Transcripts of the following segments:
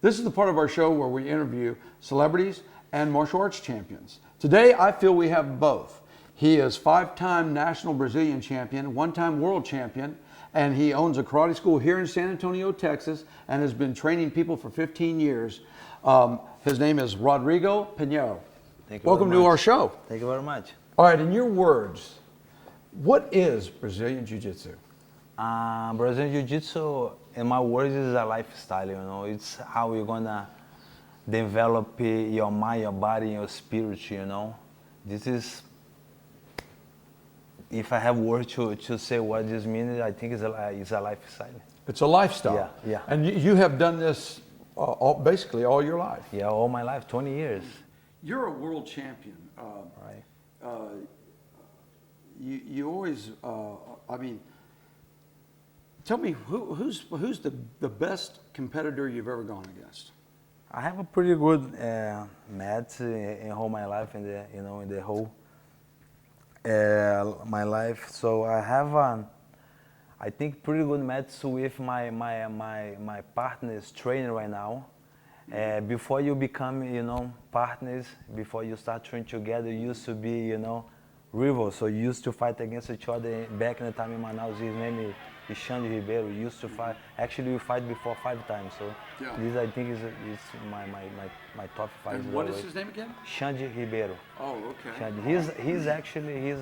This is the part of our show where we interview celebrities and martial arts champions. Today, I feel we have both. He is 5-time national Brazilian champion, 1-time world champion, and he owns a karate school here in San Antonio, Texas, and has been training people for 15 years. His name is Rodrigo Pinheiro. Welcome to our show. Thank you very much. All right, in your words, what is Brazilian Jiu Jitsu? Brazilian Jiu Jitsu, in my words, is a lifestyle. You know, it's how you're gonna develop your mind, your body, your spirit. You know, this is. If I have words to say what this means, I think it's a lifestyle. It's a lifestyle. Yeah, yeah. And you have done this basically all your life. Yeah, all my life, 20 years. You're a world champion. Right. You always, I mean, tell me who's the best competitor you've ever gone against? I have a pretty good match in all my life, in the whole my life. So I have I think pretty good match with my partners training right now. Before you become partners, before you start training together, you used to be rivals. So you used to fight against each other. Back in the time in Manaus, his name is Xande Ribeiro. We used to fight. Actually, we fight before 5 times. So yeah. This I think is my top 5. And what is his name again? Xande Ribeiro. Oh, okay. Xande. He's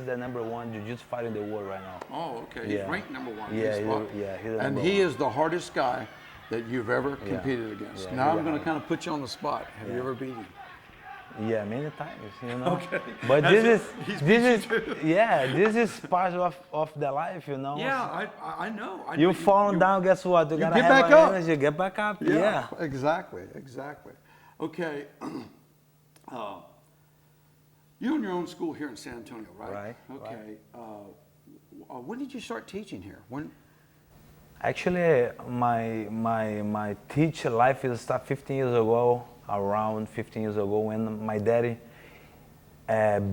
the #1 jiu-jitsu fighter in the world right now. Oh, okay. Yeah. He's ranked #1. Yeah, he's and he is the hardest guy that you've ever competed against. Yeah, now I'm going to kind of put you on the spot. Have you ever beat him? Yeah, many times, Okay. But this is part of the life, Yeah, I know. You fall down, guess what? You gotta get have back up. energy, get back up. Yeah, exactly. Okay. You own your own school here in San Antonio, right? Right. Okay. Right. When did you start teaching here? When? Actually, my teacher life is started 15 years ago. Around 15 years ago, when my daddy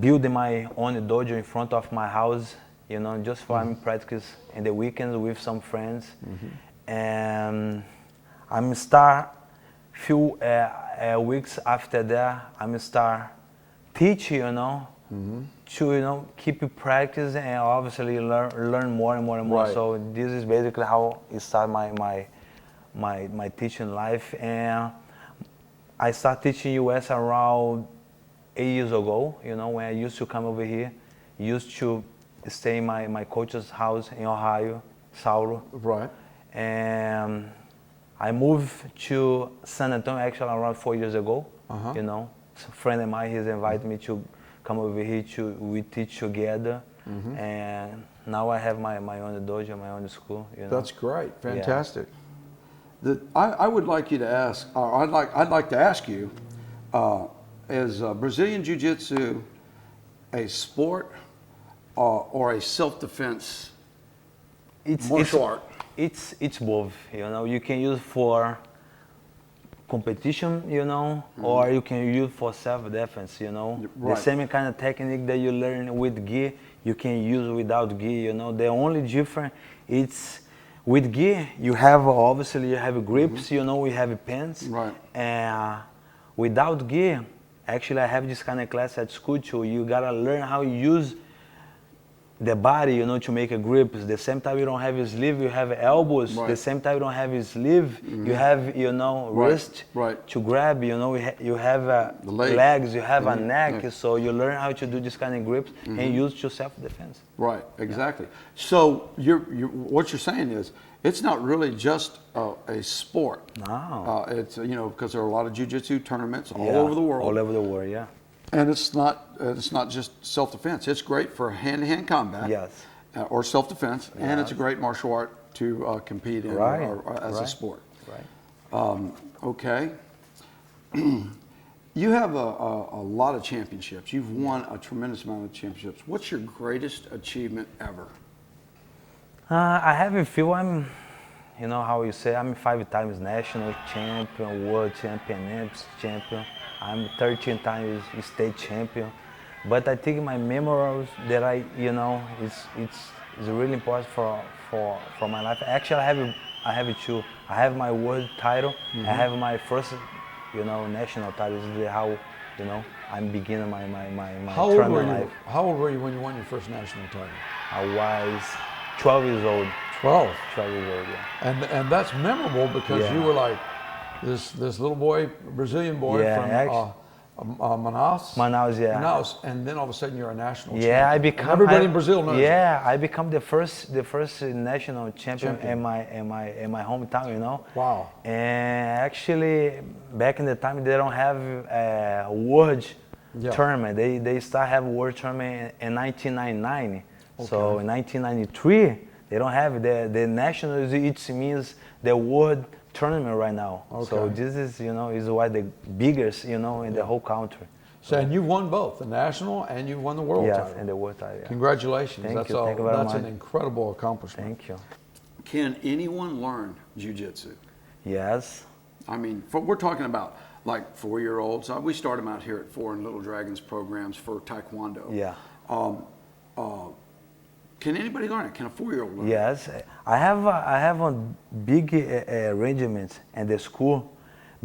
built my own dojo in front of my house, just for me practice in the weekends with some friends. And I'm start few weeks after that, I'm start teaching, to keep practice and obviously learn more and more and more. Right. So this is basically how it started my teaching life. And I started teaching US around 8 years ago, when I used to come over here. Used to stay in my coach's house in Ohio, Saulo. Right. And I moved to San Antonio actually around 4 years ago. A friend of mine, he's invited me to come over here we teach together. And now I have my own dojo, my own school. That's great, fantastic. Yeah. I would like you to ask, or I'd like to ask you, is Brazilian Jiu Jitsu a sport or a self-defense martial art? It's both. You can use for competition, or you can use for self-defense. Right. The same kind of technique that you learn with gi, you can use without gi. The only difference it's with gi, you have grips, we have pins. Right. And without gi, actually I have this kind of class at school too. You gotta learn how you use the body, to make a grip. The same time you don't have a sleeve, you have elbows. Right. The same time you don't have a sleeve, you have, wrist to grab. You have legs, you have a neck. Yeah. So you learn how to do this kind of grips and use to self-defense. Right, exactly. Yeah. So what you're saying is, it's not really just a sport. No. It's because there are a lot of jiu-jitsu tournaments all over the world. All over the world, yeah. And it's not just self-defense. It's great for hand-to-hand combat. Yes. Or self-defense, and it's a great martial art to compete in or as a sport. Right. Okay. You have a lot of championships. You've won a tremendous amount of championships. What's your greatest achievement ever? I have a few. I'm how you say, I'm 5 times national champion, world champion, NEPS champion. I'm 13 times state champion. But I think my memories that it's really important for my life. Actually, I have I have two. I have my world title. I have my first, national title. This is how, I'm beginning my tournament life. How old were you when you won your first national title? I was 12 years old. 12. 12 years old, yeah. And that's memorable because you were like this little boy, Brazilian boy from Manaus. Manaus, yeah. Manaus, and then all of a sudden you're a national Yeah, champion. I become. And everybody in Brazil knows. Yeah, I become the first national champion in my hometown. Wow. And actually, back in the time, they don't have a world tournament. They start have world tournament in 1999. Okay. So in 1993, they don't have it. The national. It means the world tournament right now. Okay. So this is is why the biggest in the whole country. So and you won both the national and you won the world title. Yes, and the world title. Yeah. Congratulations. Thank you. Thank you very much. That's an incredible accomplishment. Thank you. Can anyone learn jiu-jitsu? Yes. I mean, we're talking about like 4-year-olds. We start them out here at 4 in Little Dragons programs for Taekwondo. Yeah. Can anybody learn it? Can a 4-year-old learn it? Yes, I have a big arrangement in the school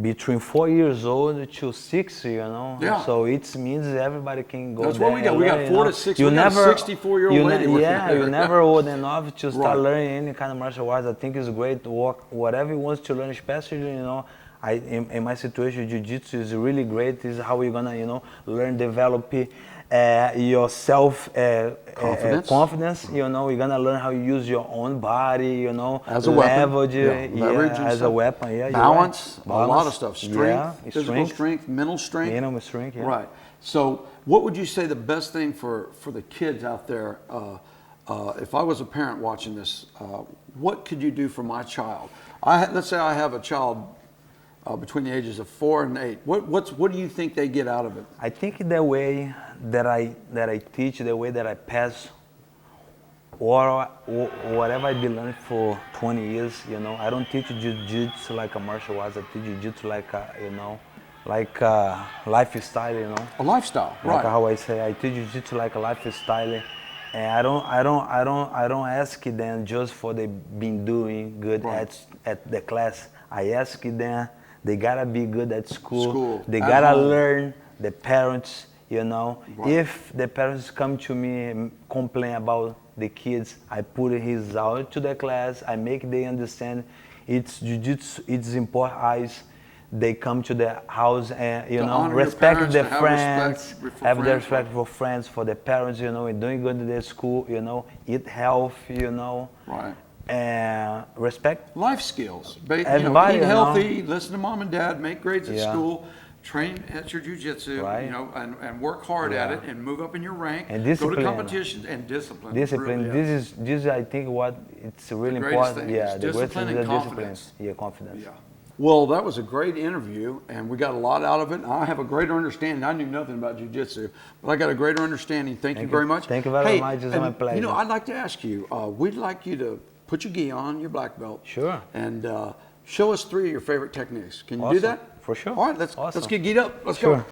between 4 years old to 6. Yeah. So it means everybody can go. That's there what we got. and We learn, got 4 to 6. You we got never, a 64-year-old lady. You never old enough to start learning any kind of martial arts. I think it's great to work whatever you want to learn, especially in my situation, jiu-jitsu is really great. This is how you're gonna learn, develop your self confidence. You're gonna learn how you use your own body. As a weapon, leverage as a weapon. Yeah, balance, right. Balance, a lot of stuff. Strength, physical strength, mental strength. Mental strength. Yeah. Right. So, what would you say the best thing for the kids out there? If I was a parent watching this, what could you do for my child? Let's say I have a child between the ages of 4 and 8. What do you think they get out of it? I think the way that I teach, the way that I pass, or whatever I've been learning for 20 years. I don't teach jiu-jitsu like a martial arts. I teach jiu-jitsu like a lifestyle. A lifestyle, like right? How I say, I teach jiu-jitsu like a lifestyle. And I don't ask them just for they been doing good at the class. I ask them. They gotta be good at school. They gotta learn. The parents, if the parents come to me and complain about the kids, I put his out to the class. I make they understand it's jiu-jitsu. It's important as they come to the house and respect their friends, have the respect for friends, for the parents. And doing good in their school. Eat health. Right. And respect life skills. Everybody, eat healthy, listen to mom and dad, make grades at school, train at your jiu-jitsu, and work hard at it, and move up in your rank, and discipline. Go to competitions, and discipline. Discipline. Really this is I think what it's really important. Yeah, the greatest thing is confidence. Yeah, confidence. Yeah. Well, that was a great interview, and we got a lot out of it. I have a greater understanding. I knew nothing about jiu-jitsu, but I got a greater understanding. Thank you very much. Thank you very much. It's my pleasure. I'd like to ask you. We'd like you to put your gi on, your black belt. Sure. And show us 3 of your favorite techniques. Can you do that? For sure. All right, let's get gied up. Let's go.